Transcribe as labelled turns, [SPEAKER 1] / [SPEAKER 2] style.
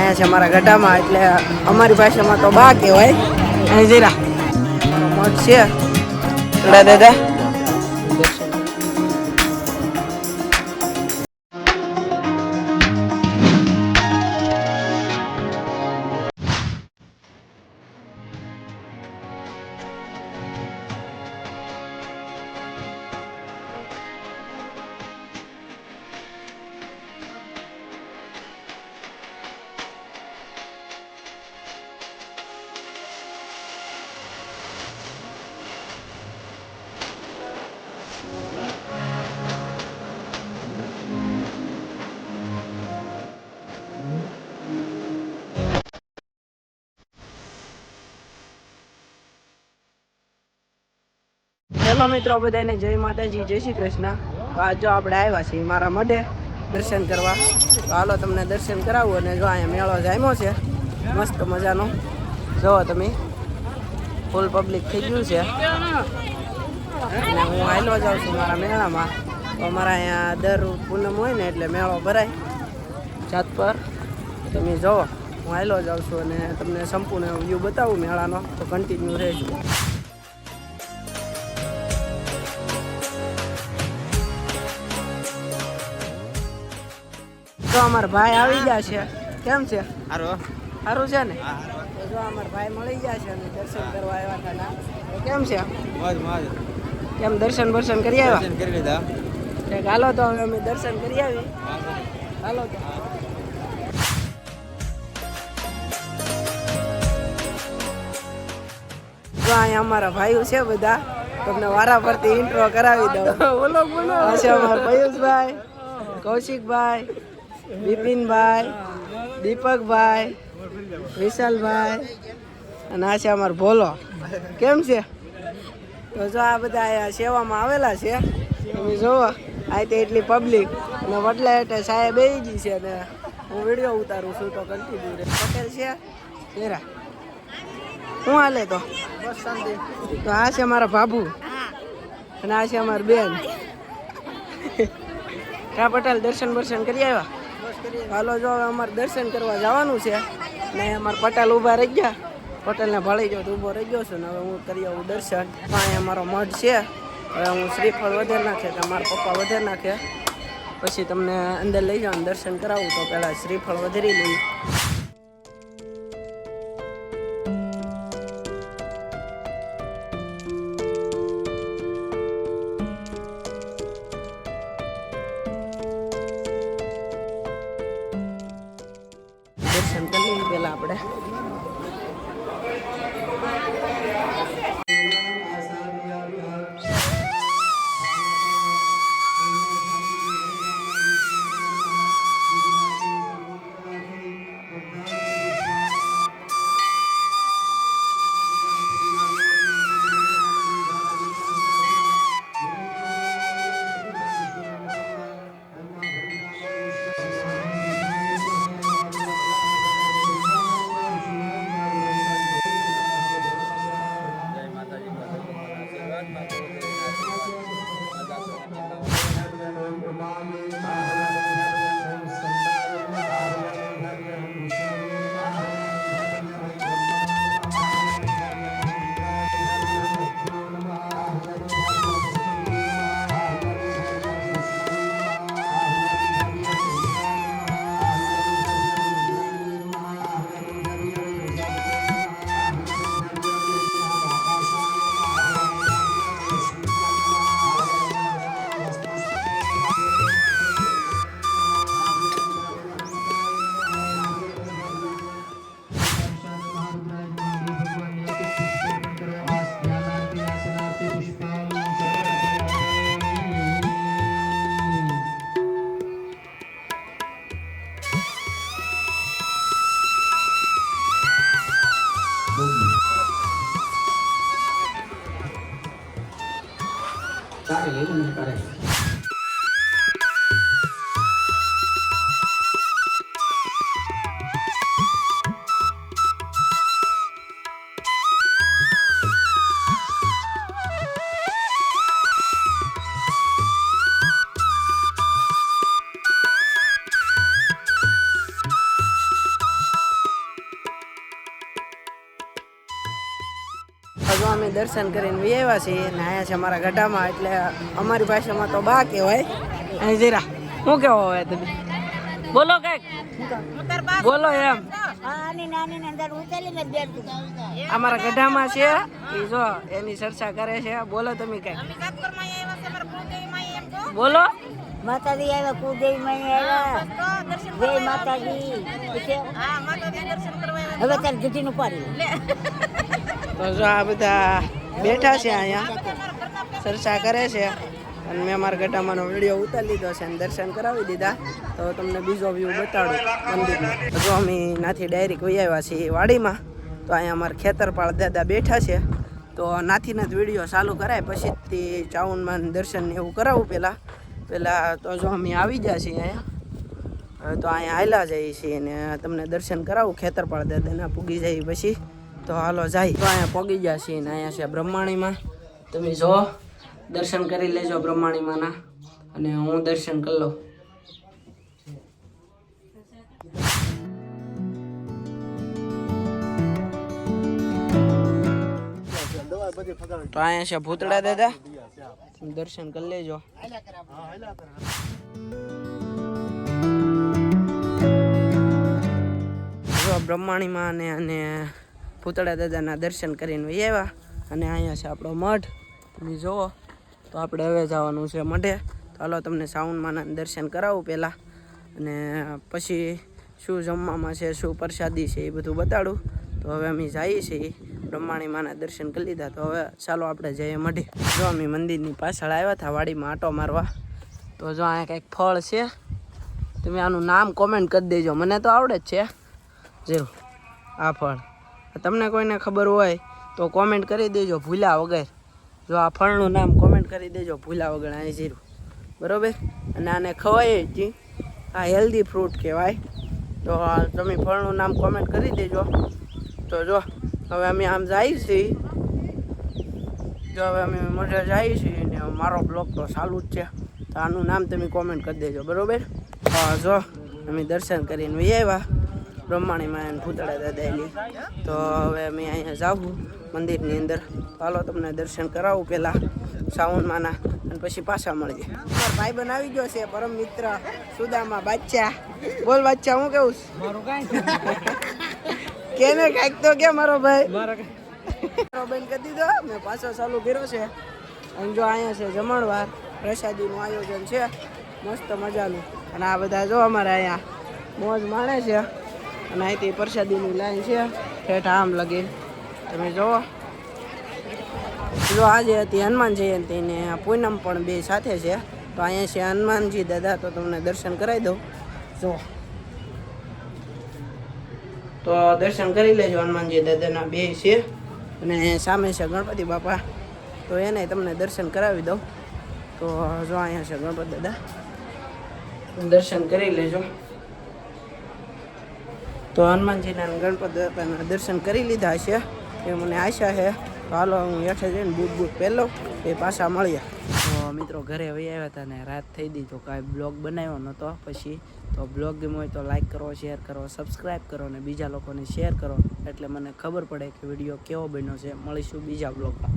[SPEAKER 1] અહીંયા છે અમારા ગઢામાં, એટલે અમારી ભાષામાં તો બા કહેવાય. અહીં જીરા મઠ છે દાદા. હેલો મિત્રો, બધાને જય માતાજી, જય શ્રી કૃષ્ણ. તો આજ જો આપણે આવ્યા છીએ મારા મઢે દર્શન કરવા. તો હાલો તમને દર્શન કરાવું. અને જો અહીંયા મેળો જામ્યો છે મસ્ત મજાનો. જુઓ તમે, ફૂલ પબ્લિક થઈ ગયું છે. અને હું હાલો જાઉં છું મારા મેળામાં. તો અમારા અહીંયા દર પૂનમ હોય ને એટલે મેળો ભરાય જાત પર. તમે જુઓ, હું હાલો જાઉં છું અને તમને સંપૂર્ણ વ્યૂ બતાવું મેળાનો. તો કન્ટિન્યુ રહેજો. તો અમારા ભાઈ આવી ગયા છે. કેમ છે? સારું છે ને? તો જો અમારા ભાઈ મળી ગયા છે અને દર્શન કરવા આવ્યા હતા. તો કેમ છે? કેમ દર્શન બર્શન કરી આવ્યા? હાલો તો હવે અમે દર્શન કરી આવી. હાલો તો. જો અહીંયા અમારા ભાઈઓ છે બધા. તમને વારા પરથી ઇન્ટ્રો કરાવી દઉં. બોલો બોલો. આ છે અમારા પયુષભાઈ, કૌશિકભાઈ, બિપિનભાઈ, દીપકભાઈ, વિશાલભાઈ અને આ છે અમારો ભોલો. કેમ છે? તો જો આ બધા અહીંયા સેવામાં આવેલા છે. તમે જોવો આ તે એટલી પબ્લિક અને વડલા એટલે સાહેબ બેસી ગઈ છે અને હું વિડીયો ઉતારું છું. તો કન્ટિન્યુ રહે. પટેલ છે ચહેરા શું હાલે? તો બસ શાંતિ. તો આ છે મારા ભાભુ અને આ છે અમારી બેન. ક્યાં પટેલ દર્શન બર્શન કરી આવ્યા? હાલો જો હવે અમારે દર્શન કરવા જવાનું છે. ને અમારા પટેલ ઊભા રહી ગયા. પટેલને ભળી ગયો તો ઊભો રહી ગયો છું ને હવે હું કરી આવું દર્શન. અહીંયા અમારો મઠ છે. હવે હું શ્રીફળ વધારે નાખે કે મારા પપ્પા વધારે નાખે પછી તમને અંદર લઈ જાઉં દર્શન કરાવું. તો પહેલાં શ્રીફળ વધારી લઈ. દર્શન કરી લઈએ પહેલાં આપણે. દર્શન કરીને વી આવ્યા છીએ ને અહીંયા છે અમારા ગઢામાં, એટલે અમારી ભાષામાં તો બા કહેવાય. અહીં જીરા શું કહેવો હવે તમે બોલો કઈક બોલો એમ. અમારા ગઢામાં છે એ જો એની ચર્ચા કરે છે. બોલો તમે કઈક બોલો.
[SPEAKER 2] માતાજી આવ્યા, કુળદેવી માં આવ્યા, જય માતાજી. હવે તારે જુઠી નું પાડી.
[SPEAKER 1] તો જો આ બધા બેઠા છે અહીંયા ચર્ચા કરે છે અને મેં અમારા ગઢામાંનો વિડીયો ઉતારી લીધો છે અને દર્શન કરાવી દીધા. તો તમને બીજો વ્યૂ બતાડું મંદિરનો. જો અમે નાથી ડાયરેક્ટ વહી આવ્યા છીએ વાડીમાં. તો અહીંયા અમારા ખેતરપાળ દાદા બેઠા છે. તો નાથીના જ વિડીયો ચાલુ કરાય પછીથી ચાઉનમાં દર્શન એવું કરાવું પહેલાં તો જો અમે આવી ગયા છીએ અહીંયા. તો અહીંયા હાલ્યા જઈએ છીએ ને તમને દર્શન કરાવું ખેતરપાળ દાદાના પૂગી જાય પછી. તો હાલો જાય. તો અહીંયા પહોંચી ગયા છીએ ને અહીંયા છે બ્રહ્માણીમાં. તમે જો દર્શન કરી લેજો બ્રહ્માણીમાંના અને હું દર્શન કરી લઉં. તો અહીંયા છે ભૂતળા દાદા, દર્શન કરી લેજો. બ્રહ્માણીમાં અને ભૂતળા દાદાના દર્શન કરીને વહી આવ્યા. અને અહીંયા છે આપણો મઠ, તમે જુઓ. તો આપણે હવે જવાનું છે મઠે. તો હાલો તમને શ્રાવણમાંના દર્શન કરાવું પહેલાં, અને પછી શું જમવામાં છે, શું પ્રસાદી છે એ બધું બતાડું. તો હવે અમે જઈએ છીએ બ્રહ્માણીમાંના દર્શન કરી લીધા. તો હવે ચાલો આપણે જઈએ મઢે. જો અમે મંદિરની પાછળ આવ્યા હતા વાડીમાં આંટો મારવા. તો જો અહીંયા કંઈક ફળ છે, તમે આનું નામ કોમેન્ટ કરી દેજો, મને તો આવડે જ છે જરૂર. આ ફળ તમને કોઈને ખબર હોય તો કોમેન્ટ કરી દેજો ભૂલ્યા વગર. જો આ ફળનું નામ કોમેન્ટ કરી દેજો ભૂલ્યા વગર અહીં જીરું, બરાબર. અને આને ખવાય જ, આ હેલ્ધી ફ્રૂટ કહેવાય. તો તમે ફળનું નામ કોમેન્ટ કરી દેજો. તો જો હવે અમે આમ જઈએ છીએ. જો હવે અમે મઢે જઈએ છીએ ને મારો બ્લોગ તો ચાલુ જ છે. તો આનું નામ તમે કોમેન્ટ કરી દેજો, બરાબર. જો અમે દર્શન કરીને વહી આવ્યા બ્રહ્માણીમાં અને ભૂતળા દાદાની. તો હવે અમે અહીંયા જાવું મંદિરની અંદર. ચાલો તમને દર્શન કરાવું પહેલાં શ્રાવણમાંના, અને પછી પાછા મળીએ. મારો ભાઈ બન આવી ગયો છે, પરમ મિત્ર સુદામા બાદશાહ. બોલ બાદશાહ, હું કેવું મારું કાંઈ કેને કાંઈક તો કે મારો ભાઈ મારો બંધ કરી દીધો, મેં પાછો ચાલુ કર્યો છે. અને જો અહીંયા છે જમણવાર, પ્રસાદીનું આયોજન છે મસ્ત મજાનું. અને આ બધા જો અમારે અહીંયા મોજ માણે છે. અને અહીંથી પ્રસાદીની લાઈન છે ઠેઠ આમ લગી, તમે જુઓ. જો આજે હતી હનુમાન જયંતિ ને પૂનમ પણ બે સાથે છે. તો અહીંયા છે હનુમાનજી દાદા. તો તમને દર્શન કરાવી દઉં. જો તો દર્શન કરી લેજો હનુમાનજી દાદાના બે છે. અને સામે છે ગણપતિ બાપા. તો એને તમને દર્શન કરાવી દઉં. તો જો અહીંયા છે ગણપતિ દાદા, દર્શન કરી લેજો. તો હનુમાનજીના ગણપતિ દાદાના દર્શન કરી લીધા છે એ મને આશા છે. તો હાલો હું હેઠે જઈને બૂટ પહેલો એ પાછા મળીએ. તો મિત્રો ઘરે વહી આવ્યા હતા ને રાત થઈ ગઈ. તો કાંઈ બ્લોગ બનાવ્યો નહોતો પછી. તો બ્લોગ ગમ્યો હોય તો લાઈક કરો, શેર કરો, સબસ્ક્રાઈબ કરો અને બીજા લોકોને શેર કરો, એટલે મને ખબર પડે કે વિડીયો કેવો બન્યો છે. મળીશું બીજા બ્લોગમાં.